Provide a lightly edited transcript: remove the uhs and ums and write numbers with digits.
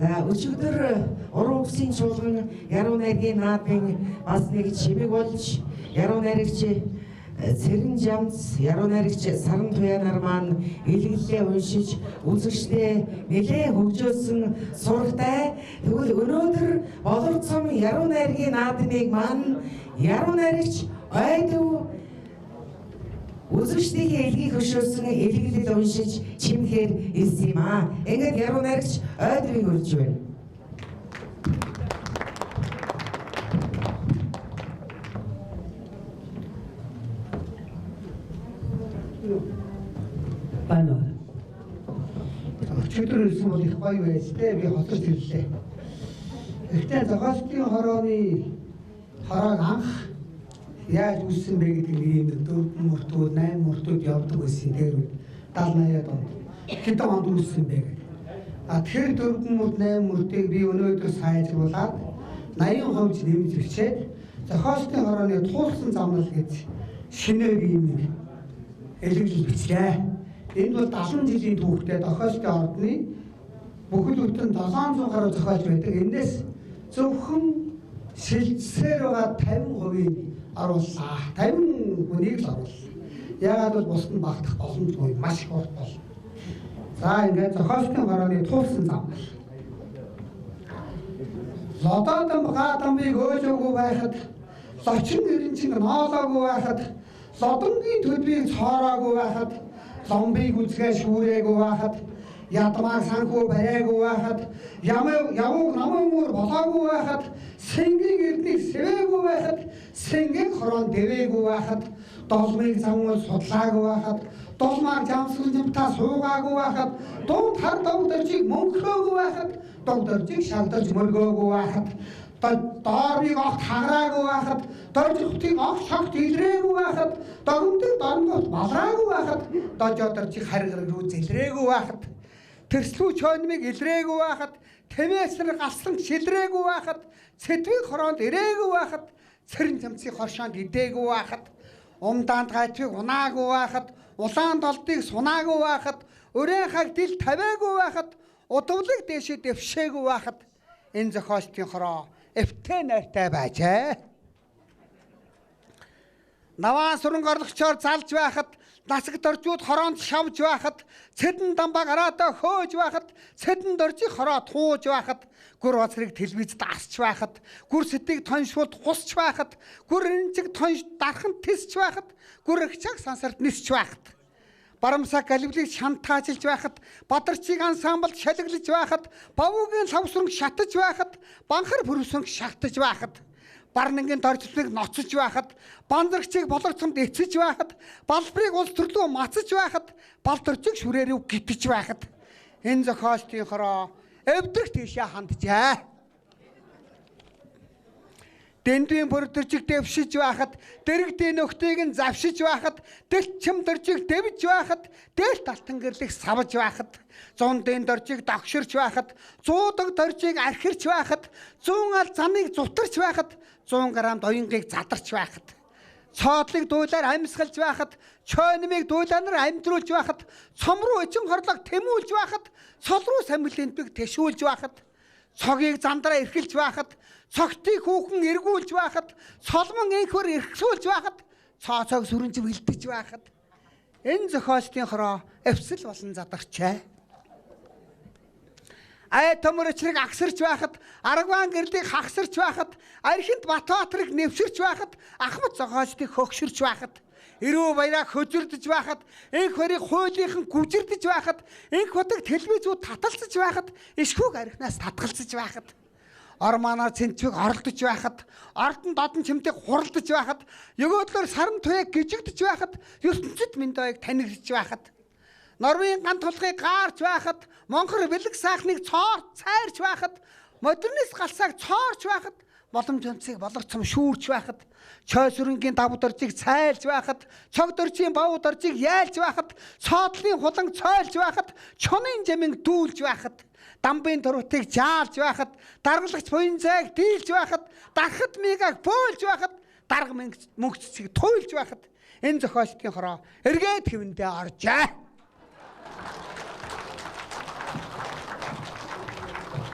За өчигдөр уран үгсийн чуулган яруу найргийн наадмын бас нэг чимэг болж яруу найрагч Цэрэн Жамц, яруу найрагч Саран Туянаар маань илгэлээ уншиж үзэгчдээ нэлээд хөгжөөсөн сурагтай. Тэгвэл өнөөдөр боловцом яруу найргийн наадмыг маань яруу найрагч Ойдов үзэгчдийн элгийг хөшөөсөн илгэлэл уншиж чимхээр ирсэн юм аа. Ингээд яруу найрагч Ойдовыг урьж байна. Байна. Өчигдөр ирсэн бол их гоё байж тээ, би хотод ирлээ. Гэхдээ зохиолчдын хороог анх яаж үүссэн бэ гэдэг нэг юм 4 мөртүүд 8 мөртүүд явдаг байсан тэр үед 70-80-аад онд. Хэдэн онд үүссэн бэ гэдэг. Тэгэхээр 4 мөрт 8 мөртийг би өнөөдөр сайжруулад 80% нэмж бичээд зохиолчдын хорооны туулсан замнал гэж шинээр юм элэглэл бичлээ. Энд бол 70 жилийн түүхтэй зохиолчдын ордны бүхэл бүтэн 700 гаруй зохиолч байдаг. Эндээс зөвхөн шилжсээр байгаа 50% орууллаа. 50 хүнийг л орууллаа. Яагаад бол бусд нь багтах боломжгүй, маш их урт бол. За ингээд зохиолчдын хорооны туулсан зам. Лодоодон гадамбыг өөлөөгүй байхад, лочин гэрэнчиг ноолоогүй байхад, лодонгийн төлбийг цоороогүй байхад, ломбыг үзгээ шүүрээгүй байхад, ядмаа санхүү бариагүй байхад, явууг намын мөр болоогүй байхад, сэнгийн эрднийг сэвээгүй байхад, сэнгийн хороон дэвээгүй байхад, долмыг замуул судлаагүй байхад, долмаар жамсгалжимтаа суугаагүй байхад, дунд хар догдоржийг мөнхрөөгүй байхад, догдоржийг шалдарч мөргөөгүй байхад, доорыг огт хагараагүй байхад, доржихтыг огт шогт илрээгүй байхад, догомдыг дорнгот балраагүй байхад, дожоодоржийг харгар рүү зэлрээгүй байхад, тэрслүү чойнмыг илрээгүй байхад, тэмээснэр галсан шилрээгүй байхад, цэдвийг хороонд ирээгүй байхад, цэрэн жамцыг хоршоонд идээгүй байхад, умдаанд гайтвыг унаагүй байхад, улаан долдыг сунаагүй байхад, өрөө хаг дил тавиагүй байхад, удавлыг дээшээ дэвшээгүй байхад энэ зохиолчдын хороо эвтэ найртай байжээ. Наваан сүрэн горлогчоор залж байхад, насаг доржууд хороонд шавж байхад, цэдэн дамбаа гараатаа хөөж байхад, цэдэн доржийг хороо тууж байхад, гүр оцрыг телевизэд асч байхад, гүр сэтийг тоншууд хусч байхад, гүр энцэг тонш дархан тисч байхад, гүр агчааг сансарт нисч байхад, барамсаа галвлыг шантаажилж байхад, бадарчийг ансамблд шалиглаж байхад, бавуугийн лавсрынг шатаж байхад, банхар бүрсэнг шахтаж байхад, барнангийн доржлыг ноцож байхад, бандрагчийг болорцомд эцэж байхад, балбарыг улс төрлөө мацаж байхад, балдоржийг шүрээрээ гитэж байхад энэ зохиолчдын хороо эвдрэх тийшээ ханджээ. Дэндвийн бүрдэржиг дэвшиж байхад, дэрэгдээ нөхдийг нь завшиж байхад, дэлчим доржиг дэвж байхад, дээлт алтан гэрлэх савж байхад, зундын доржиг догширч байхад, зуудаг доржиг архирч байхад, 100 ал замыг зутарч байхад, 100 грамм оюнгийг задарч байхад, цоодлыг дуулаар амьсгалж байхад, чойнмыг дуулаанаар амьдруулж байхад, цом руу эчин хорлог тэмүүлж байхад, цол руу самилэнтбэг тэшүүлж байхад, цогийг зандраа эрхэлж байхад, цогтыг хүүхэн эргүүлж байхад, солмон инхвэр эрхлүүлж байхад, цоцоог сүрэнж бэлдэж байхад энэ зохиолчдын хороо эвсэл болон задарчээ. Ай төмөрчрийг агсарч байхад, аргван гэрлийг хагсарч байхад, архинд Батбаатрыг нэвширч байхад, Ахмад зохиолчдыг хөгшөрч байхад, Ирүү баяраа хөжөрдөж байхад, энх хорийг хуулийнхан гүжирдэж байхад, энх хотыг телевизүүд таталцаж байхад, ишхүүг архинаас татгалзаж байхад, орманаар цэнцвийг оролдож байхад, ордон додон чимдэг хуралдаж байхад, өгөөдлөөр саран туяг гижигдэж байхад, ертөнцид миндойг танигдж байхад, Норвегийн ган тулгыг гаарч байхад, Монхор бэлэг саахныг цайрч байхад, модернист галсааг цоорч байхад, боломж онцыг болорцом шүүрч байхад, чой сүрэнгийн давуу доржийг цайлж байхад, цог доржийн бавуу доржийг яйлж байхад, цоодлын хулан цойлж байхад, чонын жаминг дүүлж байхад, дамбын дурвтыг жаалж байхад, даргалагч буян зайг дийлж байхад, дархад мигааг бөөлж байхад, дарга мөнгө цэцгийг туйлж байхад энэ зохиолчдын хороо эргээд хэвэндээ оржээ.